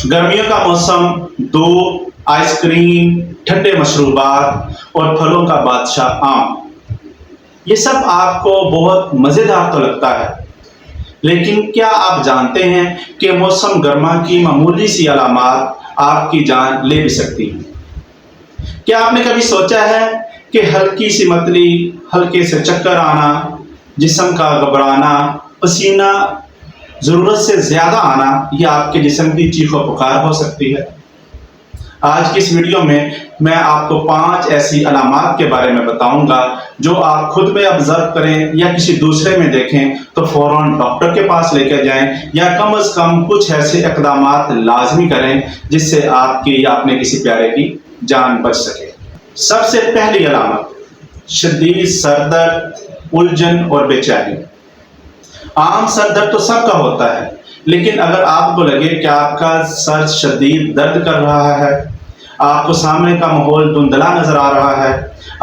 गर्मियों का मौसम, दूध, आइसक्रीम, ठंडे मशरूबात और फलों का बादशाह आम, ये सब आपको बहुत मज़ेदार तो लगता है, लेकिन क्या आप जानते हैं कि मौसम गर्मा की मामूली सी अलामात आपकी जान ले भी सकती हैं? क्या आपने कभी सोचा है कि हल्की सी मतली, हल्के से चक्कर आना, जिस्म का घबराना, पसीना ज़रूरत से ज़्यादा आना, यह आपके जिस्म की चीखो पुकार हो सकती है? आज की इस वीडियो में मैं आपको 5 ऐसी अलामात के बारे में बताऊंगा जो आप खुद में ऑब्जर्व करें या किसी दूसरे में देखें तो फौरन डॉक्टर के पास लेकर जाएं या कम से कम कुछ ऐसे इक़दामात लाजमी करें जिससे आपकी या अपने किसी प्यारे की जान बच सके। सबसे पहली अलामत, शदीद सर दर्द, उलझन और बेचैनी। आम सर दर्द तो सबका होता है, लेकिन अगर आपको लगे कि आपका सर शदीद दर्द कर रहा है, आपको सामने का माहौल धुंधला नजर आ रहा है,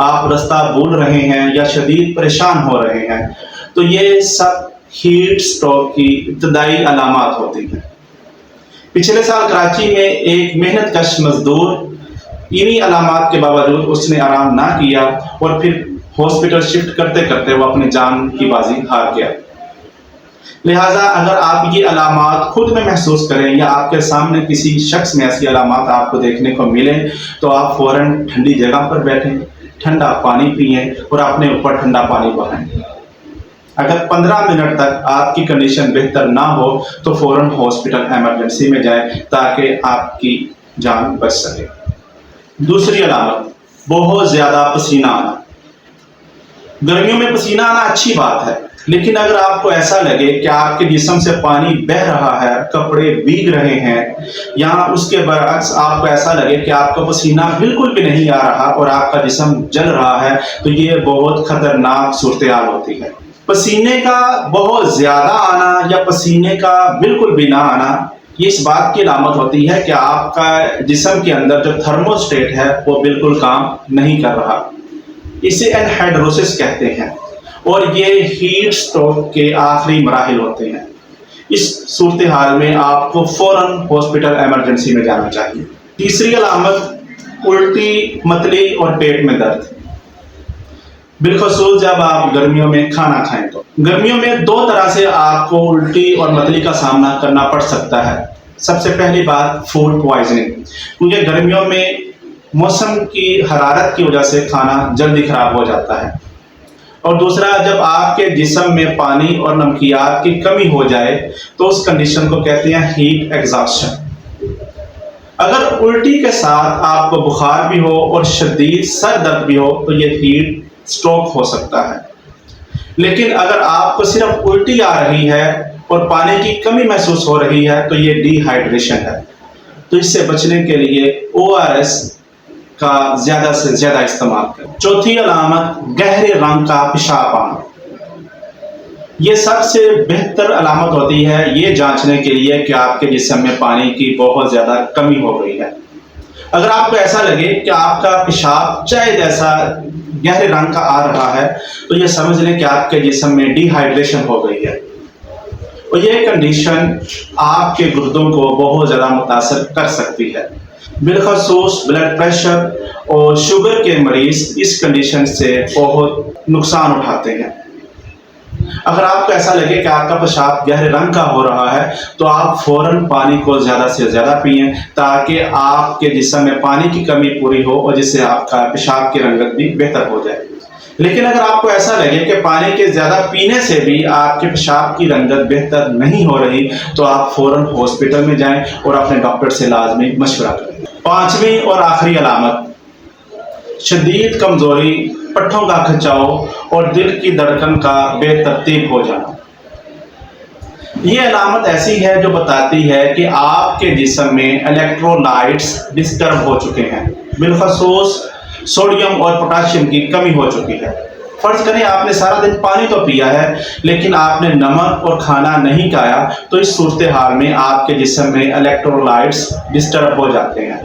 आप रास्ता भूल रहे हैं या शदीद परेशान हो रहे हैं, तो ये सब हीट स्ट्रोक की इब्तदाई अलामात होती हैं। पिछले साल कराची में एक मेहनतकश मजदूर इन्हीं अलामात के बावजूद उसने आराम ना किया और फिर हॉस्पिटल शिफ्ट करते करते वो अपनी जान की बाजी हार गया। लिहाजा अगर आप ये अलामात खुद में महसूस करें या आपके सामने किसी शख्स में ऐसी अलामात आपको देखने को मिले तो आप फौरन ठंडी जगह पर बैठें, ठंडा पानी पिएं और अपने ऊपर ठंडा पानी बहाएं। अगर 15 मिनट तक आपकी कंडीशन बेहतर ना हो तो फौरन हॉस्पिटल एमरजेंसी में जाएं ताकि आपकी जान बच सके। दूसरी अलामत, बहुत ज़्यादा पसीना आना। गर्मियों में पसीना आना अच्छी बात है, लेकिन अगर आपको ऐसा लगे कि आपके जिस्म से पानी बह रहा है, कपड़े भीग रहे हैं, या उसके बरअक्स आपको ऐसा लगे कि आपका पसीना बिल्कुल भी नहीं आ रहा और आपका जिस्म जल रहा है, तो ये बहुत खतरनाक सूरत-ए-हाल होती है। पसीने का बहुत ज़्यादा आना या पसीने का बिल्कुल भी ना आना, ये इस बात की अलामत होती है कि आपका जिस्म के अंदर जो थर्मोस्टेट है वो बिल्कुल काम नहीं कर रहा। इसे एनहाइड्रोसिस कहते हैं और ये हीट स्ट्रोक के आखिरी मराहिल होते हैं। इस सूरत हाल में आपको फौरन हॉस्पिटल एमरजेंसी में जाना चाहिए। तीसरी अलामत, उल्टी, मतली और पेट में दर्द। बिलखसूस जब आप गर्मियों में खाना खाएं तो गर्मियों में 2 तरह से आपको उल्टी और मतली का सामना करना पड़ सकता है। सबसे पहली बात, फूड पॉइजनिंग, क्योंकि गर्मियों में मौसम की हरारत की वजह से खाना जल्दी खराब हो जाता है। और दूसरा, जब आपके जिस्म में पानी और नमकियात की कमी हो जाए तो उस कंडीशन को कहते हैं हीट एग्जॉस्शन। अगर उल्टी के साथ आपको बुखार भी हो और शदीद सर दर्द भी हो तो ये हीट स्ट्रोक हो सकता है। लेकिन अगर आपको सिर्फ उल्टी आ रही है और पानी की कमी महसूस हो रही है तो ये डिहाइड्रेशन है। तो इससे बचने के लिए ORS का ज़्यादा से ज़्यादा इस्तेमाल करें। चौथी अलामत, गहरे रंग का पेशाब आना। ये सबसे बेहतर अलामत होती है ये जांचने के लिए कि आपके जिस्म में पानी की बहुत ज़्यादा कमी हो गई है। अगर आपको ऐसा लगे कि आपका पेशाब चाय जैसा गहरे रंग का आ रहा है तो ये समझ लें कि आपके जिस्म में डिहाइड्रेशन हो गई है और ये कंडीशन आपके गुर्दों को बहुत ज़्यादा मुतासर कर सकती है। बिलखसूस ब्लड प्रेशर और शुगर के मरीज इस कंडीशन से बहुत नुकसान उठाते हैं। अगर आपको ऐसा लगे कि आपका पेशाब गहरे रंग का हो रहा है तो आप फौरन पानी को ज़्यादा से ज़्यादा पिएं ताकि आपके जिस्म में पानी की कमी पूरी हो और जिससे आपका पेशाब की रंगत भी बेहतर हो जाए। लेकिन अगर आपको ऐसा लगे कि पानी के ज़्यादा पीने से भी आपके पेशाब की रंगत बेहतर नहीं हो रही तो आप फौरन हॉस्पिटल में जाएं और अपने डॉक्टर से लाजमी मशवरा करें। 5वीं और आखिरी अलामत, शदीद कमज़ोरी, पट्ठों का खिंचाव और दिल की धड़कन का बेतरतीब हो जाना। ये अलामत ऐसी है जो बताती है कि आपके जिस्म में इलेक्ट्रोलाइट्स डिस्टर्ब हो चुके हैं। बिलखसूस सोडियम और पोटाशियम की कमी हो चुकी है। फर्ज करें आपने सारा दिन पानी तो पिया है लेकिन आपने नमक और खाना नहीं खाया तो इस सूरत हाल में आपके जिस्म में इलेक्ट्रोलाइट्स डिस्टर्ब हो जाते हैं,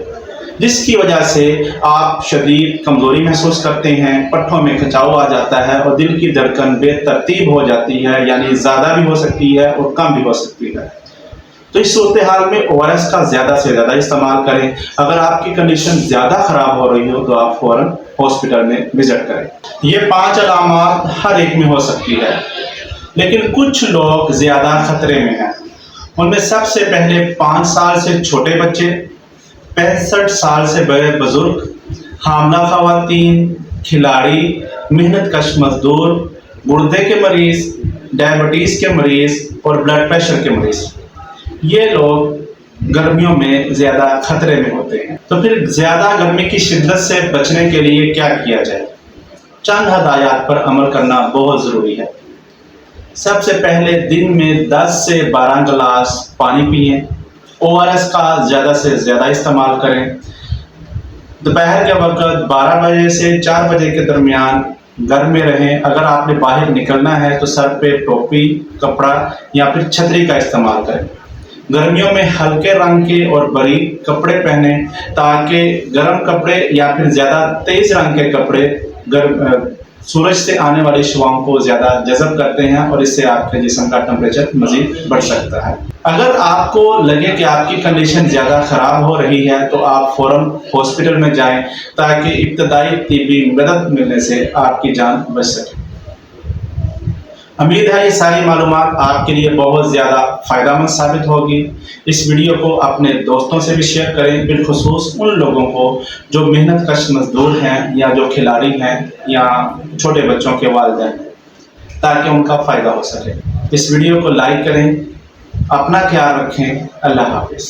जिसकी वजह से आप शदीद कमज़ोरी महसूस करते हैं, पट्ठों में खिंचाव आ जाता है और दिल की धड़कन बेतरतीब हो जाती है, यानी ज़्यादा भी हो सकती है और कम भी हो सकती है। तो इस सूरत हाल में ORS का ज़्यादा से ज़्यादा इस्तेमाल करें। अगर आपकी कंडीशन ज़्यादा ख़राब हो रही हो तो आप फ़ौरन हॉस्पिटल में विजिट करें। ये 5 अलामात हर एक में हो सकती है, लेकिन कुछ लोग ज़्यादा खतरे में हैं। उनमें सबसे पहले 5 साल से छोटे बच्चे, 65 साल से बड़े बुजुर्ग, हामला खवातीन, खिलाड़ी, मेहनत कश मजदूर, गुर्दे के मरीज, डायबिटीज़ के मरीज और ब्लड प्रेशर के मरीज, ये लोग गर्मियों में ज़्यादा खतरे में होते हैं। तो फिर ज़्यादा गर्मी की शिद्दत से बचने के लिए क्या किया जाए? चंद हदायत पर अमल करना बहुत ज़रूरी है। सबसे पहले दिन में 10 से 12 गिलास पानी पिएं। ORS का ज़्यादा से ज़्यादा इस्तेमाल करें। दोपहर के वक्त 12 बजे से 4 बजे के दरमियान घर में रहें। अगर आपने बाहर निकलना है तो सर पे टोपी, कपड़ा या फिर छतरी का इस्तेमाल करें। गर्मियों में हल्के रंग के और बारीक कपड़े पहने, ताकि गर्म कपड़े या फिर ज़्यादा तेज रंग के कपड़े सूरज से आने वाली शुआओं को ज़्यादा जज़ब करते हैं और इससे आपके जिस्म का टेम्परेचर मज़ीद बढ़ सकता है। अगर आपको लगे कि आपकी कंडीशन ज़्यादा ख़राब हो रही है तो आप फ़ौरन हॉस्पिटल में जाएं, ताकि इब्तदाई तिब्बी मदद मिलने से आपकी जान बच सके। उम्मीद है ये सारी मालूमात आपके लिए बहुत ज़्यादा फ़ायदेमंद साबित होगी। इस वीडियो को अपने दोस्तों से भी शेयर करें, बिलखुसूस उन लोगों को जो मेहनत कश मजदूर हैं या जो खिलाड़ी हैं या छोटे बच्चों के वालिदैन, ताकि उनका फ़ायदा हो सके। इस वीडियो को लाइक करें, अपना ख्याल रखें। अल्लाह हाफ़िज़।